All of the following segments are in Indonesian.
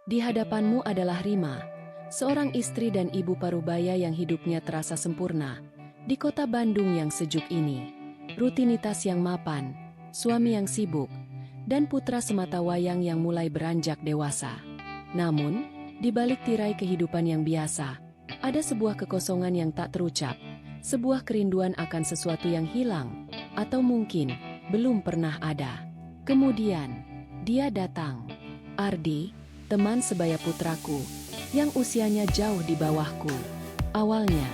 Di hadapanmu adalah Rima, seorang istri dan ibu parubaya yang hidupnya terasa sempurna. Di kota Bandung yang sejuk ini, rutinitas yang mapan, suami yang sibuk, dan putra sematawayang yang mulai beranjak dewasa. Namun, di balik tirai kehidupan yang biasa, ada sebuah kekosongan yang tak terucap, sebuah kerinduan akan sesuatu yang hilang, atau mungkin belum pernah ada. Kemudian, dia datang. Ardi, teman sebaya putraku, yang usianya jauh di bawahku. Awalnya,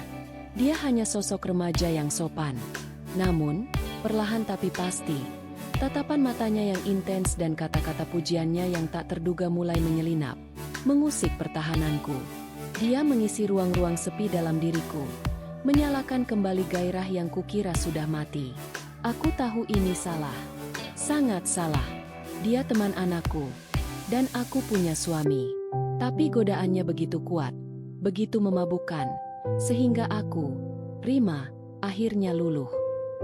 dia hanya sosok remaja yang sopan. Namun, perlahan tapi pasti, tatapan matanya yang intens dan kata-kata pujiannya yang tak terduga mulai menyelinap, mengusik pertahananku. Dia mengisi ruang-ruang sepi dalam diriku, menyalakan kembali gairah yang kukira sudah mati. Aku tahu ini salah, sangat salah. Dia teman anakku, dan aku punya suami. Tapi godaannya begitu kuat, begitu memabukkan, sehingga aku, Rima, akhirnya luluh.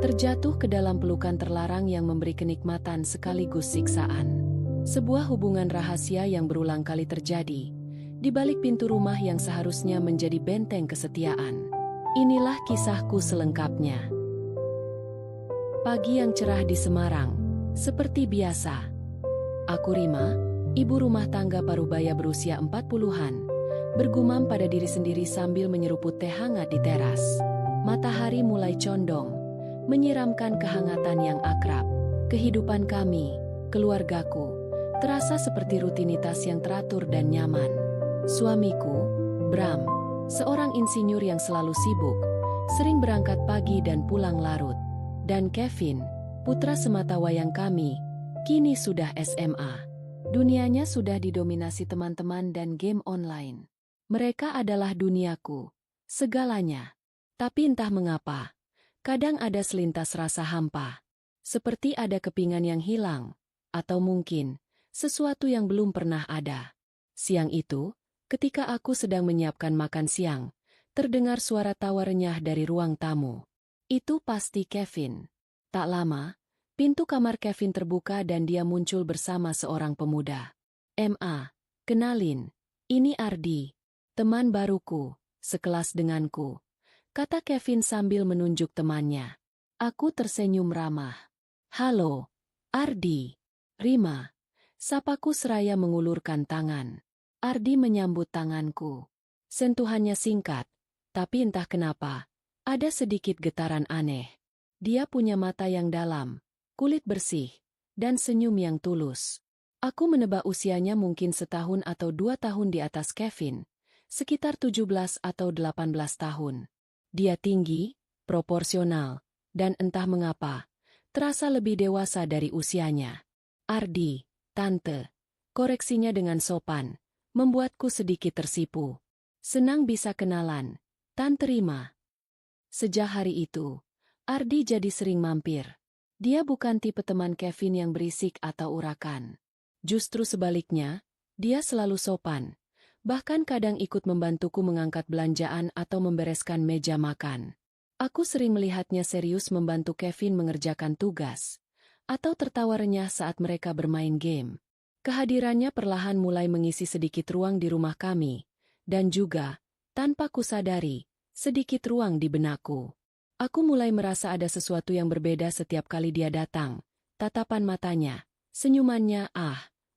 Terjatuh ke dalam pelukan terlarang yang memberi kenikmatan sekaligus siksaan. Sebuah hubungan rahasia yang berulang kali terjadi, di balik pintu rumah yang seharusnya menjadi benteng kesetiaan. Inilah kisahku selengkapnya. Pagi yang cerah di Semarang, seperti biasa. Aku Rima, ibu rumah tangga parubaya berusia 40-an, bergumam pada diri sendiri sambil menyeruput teh hangat di teras. Matahari mulai condong, menyiramkan kehangatan yang akrab. Kehidupan kami, keluargaku, terasa seperti rutinitas yang teratur dan nyaman. Suamiku, Bram, seorang insinyur yang selalu sibuk, sering berangkat pagi dan pulang larut. Dan Kevin, putra sematawayang kami, kini sudah SMA. Dunianya sudah didominasi teman-teman dan game online. Mereka adalah duniaku, segalanya. Tapi entah mengapa, kadang ada selintas rasa hampa. Seperti ada kepingan yang hilang, atau mungkin sesuatu yang belum pernah ada. Siang itu, ketika aku sedang menyiapkan makan siang, terdengar suara tawa renyah dari ruang tamu. Itu pasti Kevin. Tak lama, pintu kamar Kevin terbuka dan dia muncul bersama seorang pemuda. "Ma, kenalin, ini Ardi, teman baruku, sekelas denganku," kata Kevin sambil menunjuk temannya. Aku tersenyum ramah. "Halo, Ardi." "Rima," sapaku seraya mengulurkan tangan. Ardi menyambut tanganku. Sentuhannya singkat, tapi entah kenapa, ada sedikit getaran aneh. Dia punya mata yang dalam, kulit bersih, dan senyum yang tulus. Aku menebak usianya mungkin setahun atau 2 tahun di atas Kevin, sekitar 17 atau 18 tahun. Dia tinggi, proporsional, dan entah mengapa, terasa lebih dewasa dari usianya. "Ardi, tante," koreksinya dengan sopan, membuatku sedikit tersipu. "Senang bisa kenalan, Tante Rima." Sejak hari itu, Ardi jadi sering mampir. Dia bukan tipe teman Kevin yang berisik atau urakan. Justru sebaliknya, dia selalu sopan. Bahkan kadang ikut membantuku mengangkat belanjaan atau membereskan meja makan. Aku sering melihatnya serius membantu Kevin mengerjakan tugas, atau tertawa renyah saat mereka bermain game. Kehadirannya perlahan mulai mengisi sedikit ruang di rumah kami, dan juga, tanpa kusadari, sedikit ruang di benakku. Aku mulai merasa ada sesuatu yang berbeda setiap kali dia datang. Tatapan matanya, senyumannya,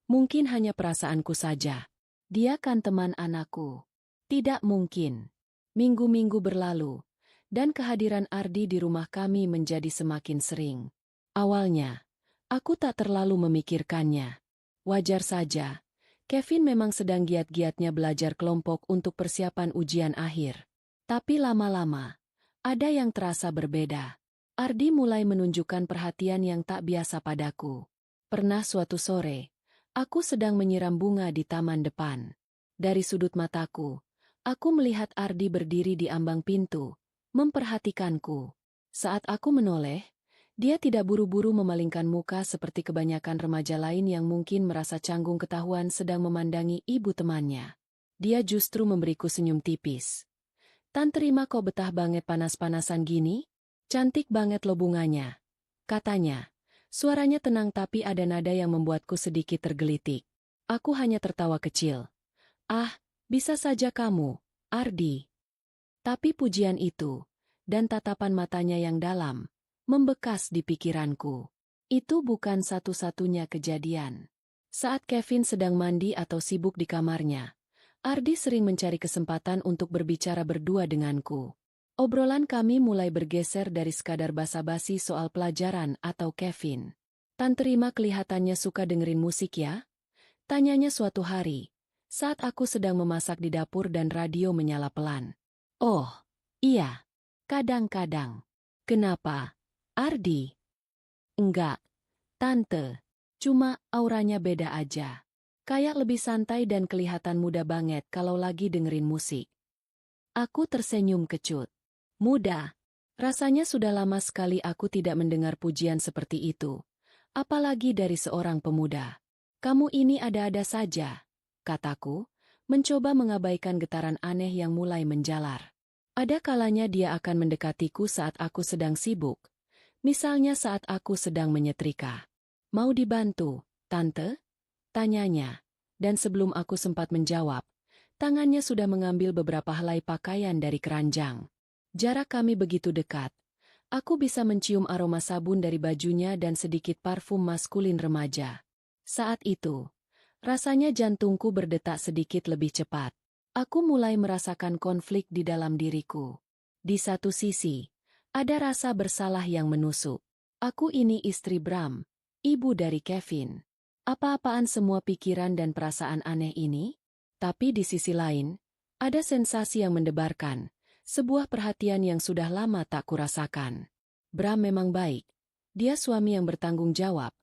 mungkin hanya perasaanku saja. Dia kan teman anakku. Tidak mungkin. Minggu-minggu berlalu, dan kehadiran Ardi di rumah kami menjadi semakin sering. Awalnya, aku tak terlalu memikirkannya. Wajar saja, Kevin memang sedang giat-giatnya belajar kelompok untuk persiapan ujian akhir. Tapi lama-lama, ada yang terasa berbeda. Ardi mulai menunjukkan perhatian yang tak biasa padaku. Pernah suatu sore, aku sedang menyiram bunga di taman depan. Dari sudut mataku, aku melihat Ardi berdiri di ambang pintu, memperhatikanku. Saat aku menoleh, dia tidak buru-buru memalingkan muka seperti kebanyakan remaja lain yang mungkin merasa canggung ketahuan sedang memandangi ibu temannya. Dia justru memberiku senyum tipis. "Tante Rima kok betah banget panas-panasan gini? Cantik banget lo bunganya," katanya. Suaranya tenang tapi ada nada yang membuatku sedikit tergelitik. Aku hanya tertawa kecil. Ah, bisa saja kamu, Ardi. Tapi pujian itu, dan tatapan matanya yang dalam, membekas di pikiranku. Itu bukan satu-satunya kejadian. Saat Kevin sedang mandi atau sibuk di kamarnya, Ardi sering mencari kesempatan untuk berbicara berdua denganku. Obrolan kami mulai bergeser dari sekadar basa-basi soal pelajaran atau Kevin. Tante Rima kelihatannya suka dengerin musik ya? Tanyanya suatu hari, saat aku sedang memasak di dapur dan radio menyala pelan. Oh, iya. Kadang-kadang. Kenapa? Ardi? Enggak, Tante. Cuma auranya beda aja. Kayak lebih santai dan kelihatan muda banget kalau lagi dengerin musik. Aku tersenyum kecut. Muda. Rasanya sudah lama sekali aku tidak mendengar pujian seperti itu. Apalagi dari seorang pemuda. Kamu ini ada-ada saja, kataku, mencoba mengabaikan getaran aneh yang mulai menjalar. Ada kalanya dia akan mendekatiku saat aku sedang sibuk. Misalnya saat aku sedang menyetrika. Mau dibantu, Tante? Tanyanya. Dan sebelum aku sempat menjawab, tangannya sudah mengambil beberapa helai pakaian dari keranjang. Jarak kami begitu dekat. Aku bisa mencium aroma sabun dari bajunya dan sedikit parfum maskulin remaja. Saat itu, rasanya jantungku berdetak sedikit lebih cepat. Aku mulai merasakan konflik di dalam diriku. Di satu sisi, ada rasa bersalah yang menusuk. Aku ini istri Bram, ibu dari Kevin. Apa-apaan semua pikiran dan perasaan aneh ini? Tapi di sisi lain, ada sensasi yang mendebarkan, sebuah perhatian yang sudah lama tak kurasakan. Bram memang baik. Dia suami yang bertanggung jawab.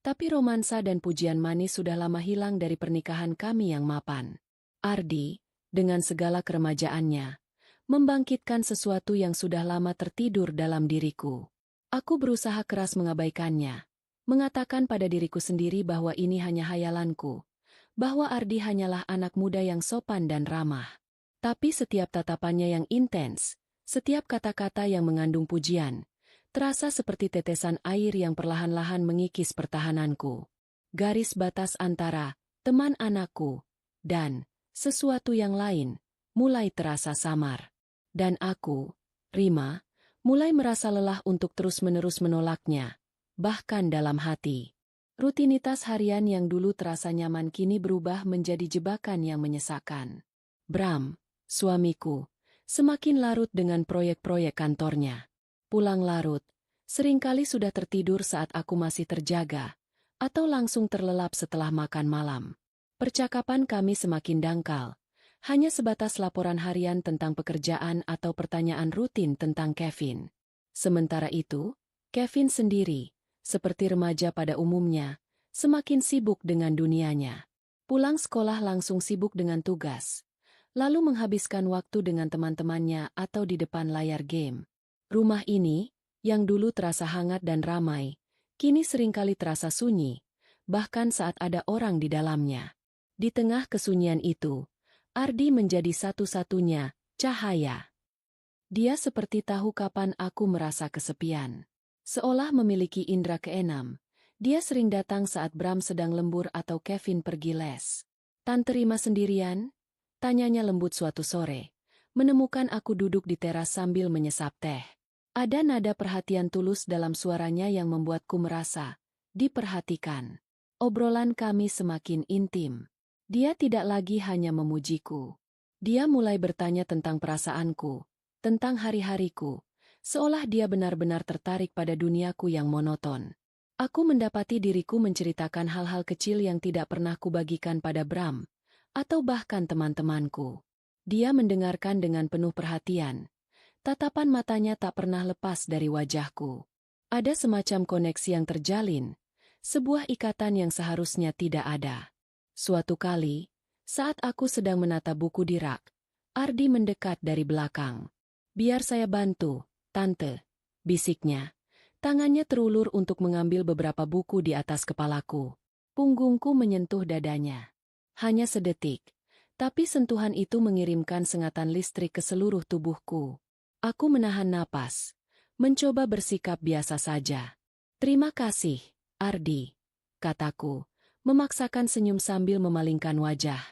Tapi romansa dan pujian manis sudah lama hilang dari pernikahan kami yang mapan. Ardi, dengan segala keremajaannya, membangkitkan sesuatu yang sudah lama tertidur dalam diriku. Aku berusaha keras mengabaikannya, mengatakan pada diriku sendiri bahwa ini hanya hayalanku, bahwa Ardi hanyalah anak muda yang sopan dan ramah. Tapi setiap tatapannya yang intens, setiap kata-kata yang mengandung pujian, terasa seperti tetesan air yang perlahan-lahan mengikis pertahananku. Garis batas antara teman anakku dan sesuatu yang lain mulai terasa samar. Dan aku, Rima, mulai merasa lelah untuk terus-menerus menolaknya, bahkan dalam hati. Rutinitas harian yang dulu terasa nyaman kini berubah menjadi jebakan yang menyesakkan. Bram, suamiku, semakin larut dengan proyek-proyek kantornya. Pulang larut, seringkali sudah tertidur saat aku masih terjaga, atau langsung terlelap setelah makan malam. Percakapan kami semakin dangkal, hanya sebatas laporan harian tentang pekerjaan atau pertanyaan rutin tentang Kevin. Sementara itu, Kevin sendiri, seperti remaja pada umumnya, semakin sibuk dengan dunianya. Pulang sekolah langsung sibuk dengan tugas, lalu menghabiskan waktu dengan teman-temannya atau di depan layar game. Rumah ini, yang dulu terasa hangat dan ramai, kini seringkali terasa sunyi, bahkan saat ada orang di dalamnya. Di tengah kesunyian itu, Ardi menjadi satu-satunya cahaya. Dia seperti tahu kapan aku merasa kesepian. Seolah memiliki indera keenam, dia sering datang saat Bram sedang lembur atau Kevin pergi les. Tante Rima sendirian? Tanyanya lembut suatu sore, menemukan aku duduk di teras sambil menyesap teh. Ada nada perhatian tulus dalam suaranya yang membuatku merasa diperhatikan. Obrolan kami semakin intim. Dia tidak lagi hanya memujiku. Dia mulai bertanya tentang perasaanku, tentang hari-hariku, seolah dia benar-benar tertarik pada duniaku yang monoton. Aku mendapati diriku menceritakan hal-hal kecil yang tidak pernah kubagikan pada Bram, atau bahkan teman-temanku. Dia mendengarkan dengan penuh perhatian. Tatapan matanya tak pernah lepas dari wajahku. Ada semacam koneksi yang terjalin, sebuah ikatan yang seharusnya tidak ada. Suatu kali, saat aku sedang menata buku di rak, Ardi mendekat dari belakang. "Biar saya bantu, Tante," bisiknya. Tangannya terulur untuk mengambil beberapa buku di atas kepalaku. Punggungku menyentuh dadanya. Hanya sedetik, tapi sentuhan itu mengirimkan sengatan listrik ke seluruh tubuhku. Aku menahan napas, mencoba bersikap biasa saja. "Terima kasih, Ardi," kataku, memaksakan senyum sambil memalingkan wajah.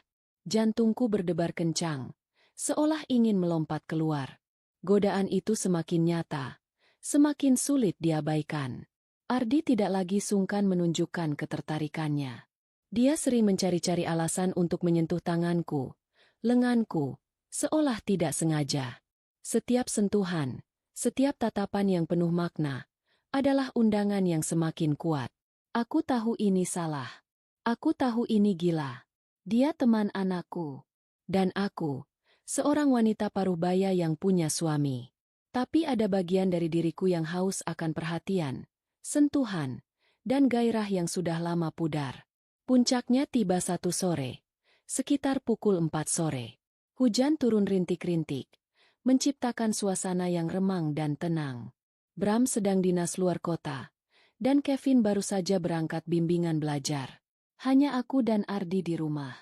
Jantungku berdebar kencang, seolah ingin melompat keluar. Godaan itu semakin nyata, semakin sulit diabaikan. Ardi tidak lagi sungkan menunjukkan ketertarikannya. Dia sering mencari-cari alasan untuk menyentuh tanganku, lenganku, seolah tidak sengaja. Setiap sentuhan, setiap tatapan yang penuh makna, adalah undangan yang semakin kuat. Aku tahu ini salah. Aku tahu ini gila. Dia teman anakku. Dan aku, seorang wanita paruh baya yang punya suami. Tapi ada bagian dari diriku yang haus akan perhatian, sentuhan, dan gairah yang sudah lama pudar. Puncaknya tiba satu sore, sekitar pukul 4 sore. Hujan turun rintik-rintik, menciptakan suasana yang remang dan tenang. Bram sedang dinas luar kota, dan Kevin baru saja berangkat bimbingan belajar. Hanya aku dan Ardi di rumah.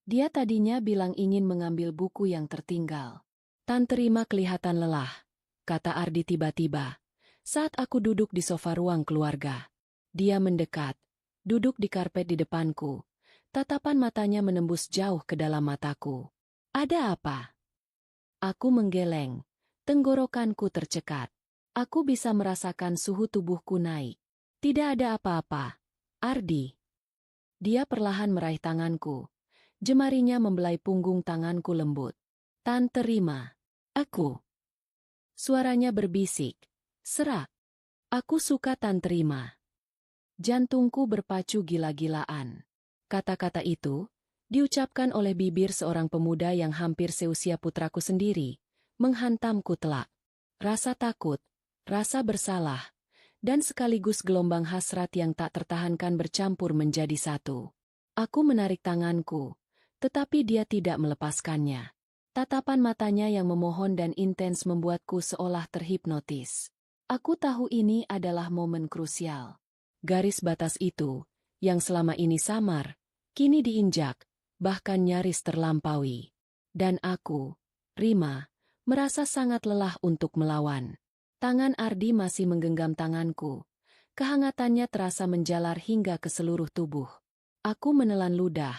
Dia tadinya bilang ingin mengambil buku yang tertinggal. "Tante Rima kelihatan lelah," kata Ardi tiba-tiba, saat aku duduk di sofa ruang keluarga. Dia mendekat, duduk di karpet di depanku. Tatapan matanya menembus jauh ke dalam mataku. "Ada apa?" Aku menggeleng, tenggorokanku tercekat. Aku bisa merasakan suhu tubuhku naik. "Tidak ada apa-apa, Ardi." Dia perlahan meraih tanganku. Jemarinya membelai punggung tanganku lembut. "Tante Rima." "Aku." Suaranya berbisik, serak. "Aku suka Tante Rima." Jantungku berpacu gila-gilaan. Kata-kata itu diucapkan oleh bibir seorang pemuda yang hampir seusia putraku sendiri, menghantamku telak. Rasa takut, rasa bersalah, dan sekaligus gelombang hasrat yang tak tertahankan bercampur menjadi satu. Aku menarik tanganku, tetapi dia tidak melepaskannya. Tatapan matanya yang memohon dan intens membuatku seolah terhipnotis. Aku tahu ini adalah momen krusial. Garis batas itu, yang selama ini samar, kini diinjak, bahkan nyaris terlampaui. Dan aku, Rima, merasa sangat lelah untuk melawan. Tangan Ardi masih menggenggam tanganku. Kehangatannya terasa menjalar hingga ke seluruh tubuh. Aku menelan ludah.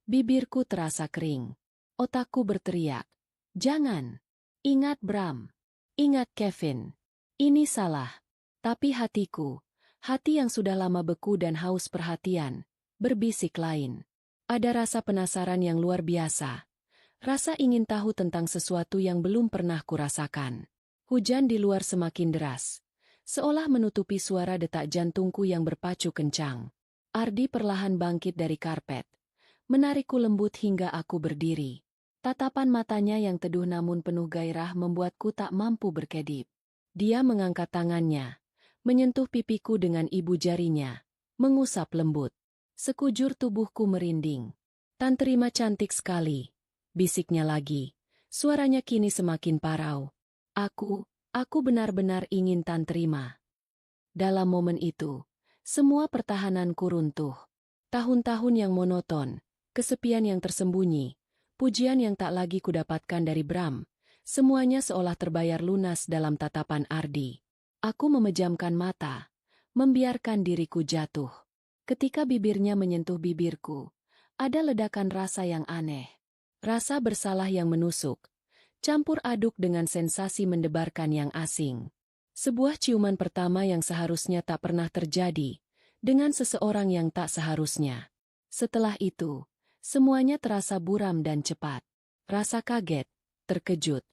Bibirku terasa kering. Otakku berteriak, "Jangan! Ingat Bram! Ingat Kevin! Ini salah." Tapi hatiku, hati yang sudah lama beku dan haus perhatian, berbisik lain. Ada rasa penasaran yang luar biasa. Rasa ingin tahu tentang sesuatu yang belum pernah kurasakan. Hujan di luar semakin deras, seolah menutupi suara detak jantungku yang berpacu kencang. Ardi perlahan bangkit dari karpet, menarikku lembut hingga aku berdiri. Tatapan matanya yang teduh namun penuh gairah membuatku tak mampu berkedip. Dia mengangkat tangannya, menyentuh pipiku dengan ibu jarinya, mengusap lembut. Sekujur tubuhku merinding. "Tante Rima cantik sekali," bisiknya lagi. Suaranya kini semakin parau. Aku benar-benar ingin Tante Rima." Dalam momen itu, semua pertahananku runtuh. Tahun-tahun yang monoton, kesepian yang tersembunyi, pujian yang tak lagi kudapatkan dari Bram, semuanya seolah terbayar lunas dalam tatapan Ardi. Aku memejamkan mata, membiarkan diriku jatuh. Ketika bibirnya menyentuh bibirku, ada ledakan rasa yang aneh. Rasa bersalah yang menusuk, campur aduk dengan sensasi mendebarkan yang asing. Sebuah ciuman pertama yang seharusnya tak pernah terjadi, dengan seseorang yang tak seharusnya. Setelah itu, semuanya terasa buram dan cepat. Rasa kaget, terkejut,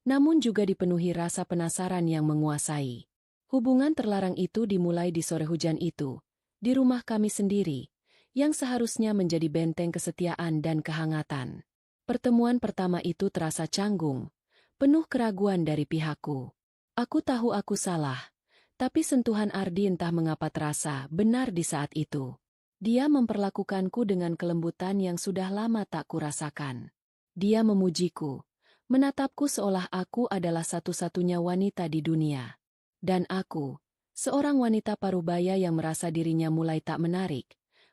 namun juga dipenuhi rasa penasaran yang menguasai. Hubungan terlarang itu dimulai di sore hujan itu, di rumah kami sendiri, yang seharusnya menjadi benteng kesetiaan dan kehangatan. Pertemuan pertama itu terasa canggung, penuh keraguan dari pihakku. Aku tahu aku salah, tapi sentuhan Ardi entah mengapa terasa benar di saat itu. Dia memperlakukanku dengan kelembutan yang sudah lama tak kurasakan. Dia memujiku, menatapku seolah aku adalah satu-satunya wanita di dunia. Dan aku, seorang wanita parubaya yang merasa dirinya mulai tak menarik,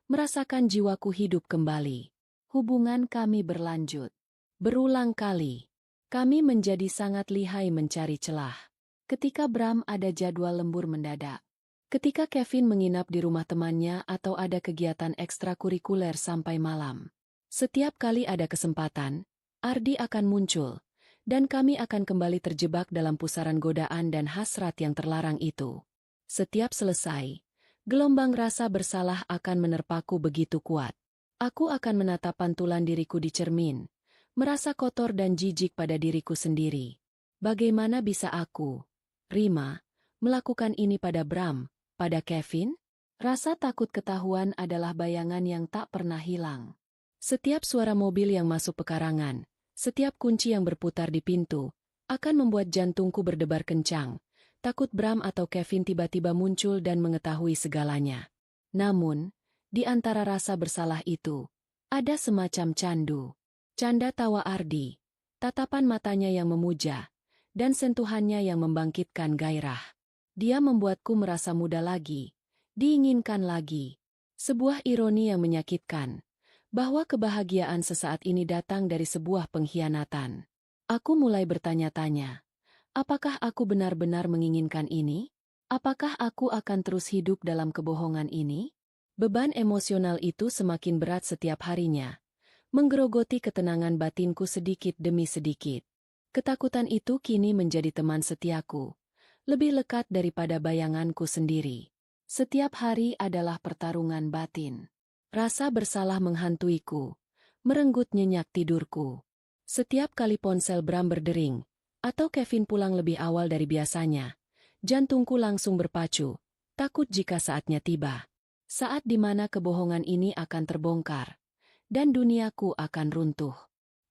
merasakan jiwaku hidup kembali. Hubungan kami berlanjut. Berulang kali, kami menjadi sangat lihai mencari celah. Ketika Bram ada jadwal lembur mendadak. Ketika Kevin menginap di rumah temannya atau ada kegiatan ekstrakurikuler sampai malam. Setiap kali ada kesempatan, Ardi akan muncul, dan kami akan kembali terjebak dalam pusaran godaan dan hasrat yang terlarang itu. Setiap selesai, gelombang rasa bersalah akan menerpaku begitu kuat. Aku akan menatap pantulan diriku di cermin, merasa kotor dan jijik pada diriku sendiri. Bagaimana bisa aku, Rima, melakukan ini pada Bram, pada Kevin? Rasa takut ketahuan adalah bayangan yang tak pernah hilang. Setiap suara mobil yang masuk pekarangan, setiap kunci yang berputar di pintu, akan membuat jantungku berdebar kencang. Takut Bram atau Kevin tiba-tiba muncul dan mengetahui segalanya. Namun, di antara rasa bersalah itu, ada semacam candu. Canda tawa Ardi, tatapan matanya yang memuja, dan sentuhannya yang membangkitkan gairah. Dia membuatku merasa muda lagi, diinginkan lagi. Sebuah ironi yang menyakitkan, bahwa kebahagiaan sesaat ini datang dari sebuah pengkhianatan. Aku mulai bertanya-tanya, apakah aku benar-benar menginginkan ini? Apakah aku akan terus hidup dalam kebohongan ini? Beban emosional itu semakin berat setiap harinya, menggerogoti ketenangan batinku sedikit demi sedikit. Ketakutan itu kini menjadi teman setiaku, lebih lekat daripada bayanganku sendiri. Setiap hari adalah pertarungan batin. Rasa bersalah menghantuiku, merenggut nyenyak tidurku. Setiap kali ponsel Bram berdering, atau Kevin pulang lebih awal dari biasanya, jantungku langsung berpacu, takut jika saatnya tiba. Saat di mana kebohongan ini akan terbongkar, dan duniaku akan runtuh.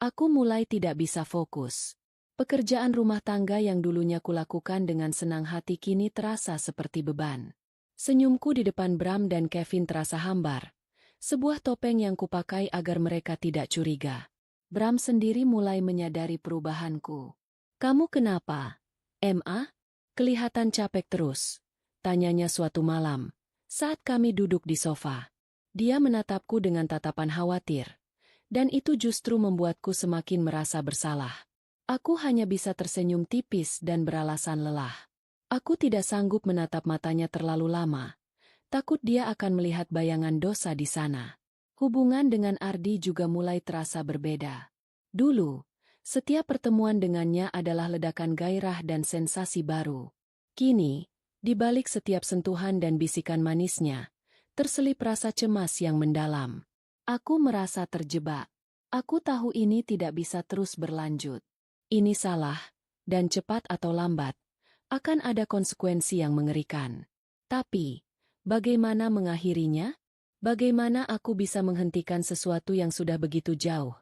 Aku mulai tidak bisa fokus. Pekerjaan rumah tangga yang dulunya kulakukan dengan senang hati kini terasa seperti beban. Senyumku di depan Bram dan Kevin terasa hambar. Sebuah topeng yang kupakai agar mereka tidak curiga. Bram sendiri mulai menyadari perubahanku. "Kamu kenapa, Ma? Kelihatan capek terus," tanyanya suatu malam, saat kami duduk di sofa. Dia menatapku dengan tatapan khawatir, dan itu justru membuatku semakin merasa bersalah. Aku hanya bisa tersenyum tipis dan beralasan lelah. Aku tidak sanggup menatap matanya terlalu lama. Takut dia akan melihat bayangan dosa di sana. Hubungan dengan Ardi juga mulai terasa berbeda. Dulu, setiap pertemuan dengannya adalah ledakan gairah dan sensasi baru. Kini, di balik setiap sentuhan dan bisikan manisnya, terselip rasa cemas yang mendalam. Aku merasa terjebak. Aku tahu ini tidak bisa terus berlanjut. Ini salah, dan cepat atau lambat, akan ada konsekuensi yang mengerikan. Tapi, bagaimana mengakhirinya? Bagaimana aku bisa menghentikan sesuatu yang sudah begitu jauh,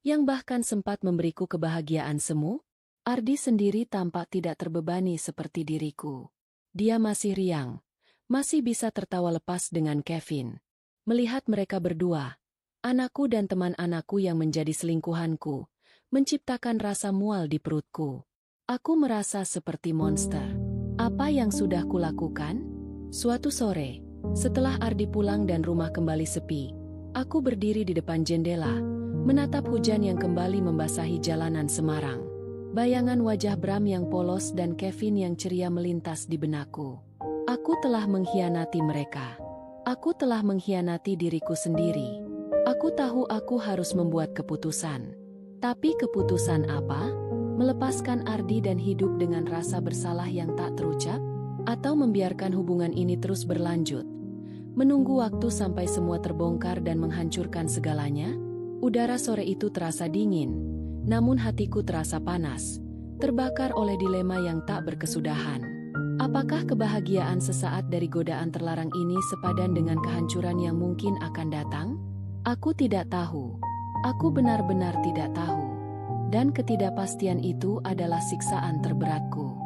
yang bahkan sempat memberiku kebahagiaan semu? Ardi sendiri tampak tidak terbebani seperti diriku. Dia masih riang, masih bisa tertawa lepas dengan Kevin. Melihat mereka berdua, anakku dan teman anakku yang menjadi selingkuhanku, menciptakan rasa mual di perutku. Aku merasa seperti monster. Apa yang sudah kulakukan? Suatu sore, setelah Ardi pulang dan rumah kembali sepi, aku berdiri di depan jendela, menatap hujan yang kembali membasahi jalanan Semarang. Bayangan wajah Bram yang polos dan Kevin yang ceria melintas di benakku. Aku telah mengkhianati mereka. Aku telah mengkhianati diriku sendiri. Aku tahu aku harus membuat keputusan. Tapi keputusan apa? Melepaskan Ardi dan hidup dengan rasa bersalah yang tak terucap? Atau membiarkan hubungan ini terus berlanjut? Menunggu waktu sampai semua terbongkar dan menghancurkan segalanya? Udara sore itu terasa dingin. Namun hatiku terasa panas, terbakar oleh dilema yang tak berkesudahan. Apakah kebahagiaan sesaat dari godaan terlarang ini sepadan dengan kehancuran yang mungkin akan datang? Aku tidak tahu. Aku benar-benar tidak tahu. Dan ketidakpastian itu adalah siksaan terberatku.